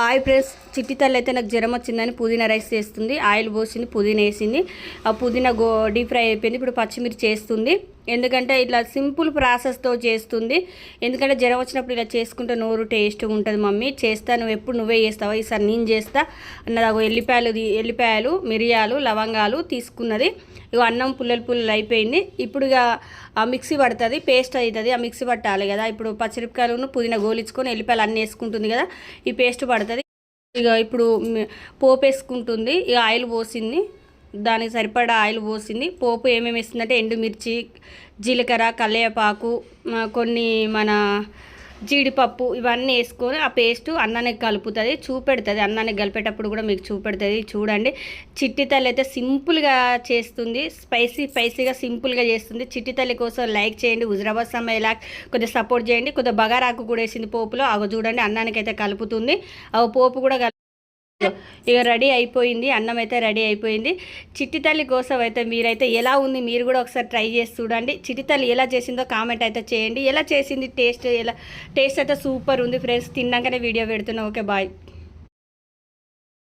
Hi friends, చిట్టి తల్లి అయితే నాకు జ్వరం వచ్చిందని పుదీనా రైస్ చేస్తుంది. ఆయిల్ పోసింది, పుదీనా వేసింది. ఆ పుదీనా డీప్ ఫ్రై అయిపోయింది. ఇప్పుడు పచ్చిమిర్చి చేస్తుంది. ఎందుకంటే ఇట్లా సింపుల్ ప్రాసెస్తో చేస్తుంది. ఎందుకంటే జ్వరం వచ్చినప్పుడు ఇలా చేసుకుంటే నోరు టేస్ట్గా ఉంటుంది. మమ్మీ చేస్తా, నువ్వు ఎప్పుడు నువ్వే చేస్తావా, ఈసారి నేను చేస్తా అన్నది. ఎల్లిపాయలు, మిరియాలు, లవంగాలు తీసుకున్నది. ఇక అన్నం పుల్లలు అయిపోయింది. ఇప్పుడు ఇక ఆ మిక్సీ పడుతుంది, పేస్ట్ అవుతుంది. ఆ మిక్సీ పట్టాలి కదా. ఇప్పుడు పచ్చిమిరపకాయలను పుదీనా గోలించుకొని ఎల్లిపాయలు అన్నీ వేసుకుంటుంది కదా, ఈ పేస్ట్ పడుతుంది. ఇక ఇప్పుడు పోపు వేసుకుంటుంది. ఇక ఆయిల్ పోసింది, దానికి సరిపడా ఆయిల్ పోసింది. పోపు ఏమేమి వేస్తుందంటే ఎండుమిర్చి, జీలకర్ర, కల్లేపాకు, కొన్ని మన జీడిపప్పు ఇవన్నీ వేసుకొని ఆ పేస్ట్ అన్నానికి కలుపుతుంది, చూపెడుతుంది. అన్నానికి కలిపేటప్పుడు కూడా మీకు చూపెడుతుంది. చూడండి, చిట్టి తల్లి అయితే సింపుల్గా చేస్తుంది. స్పైసీగా సింపుల్గా చేస్తుంది. చిట్టి తల్లి కోసం లైక్ చేయండి. హుజరాబాద్ సమ్మె ఇలా కొద్దిగా సపోర్ట్ చేయండి. కొద్దిగా బగారాకు కూడా వేసింది పోపులో. అవి చూడండి, అన్నానికి అయితే కలుపుతుంది. అవి పోపు కూడా ఇక రెడీ అయిపోయింది. అన్నం అయితే రెడీ అయిపోయింది. చిట్టి తల్లి కోసం అయితే మీరైతే ఎలా ఉంది, మీరు కూడా ఒకసారి ట్రై చేసి చూడండి. చిట్టి తల్లి ఎలా చేసిందో కామెంట్ అయితే చేయండి. ఎలా చేసింది, టేస్ట్ అయితే సూపర్ ఉంది ఫ్రెండ్స్. తిన్నాకనే వీడియో పెడుతున్నా. Okay, bye.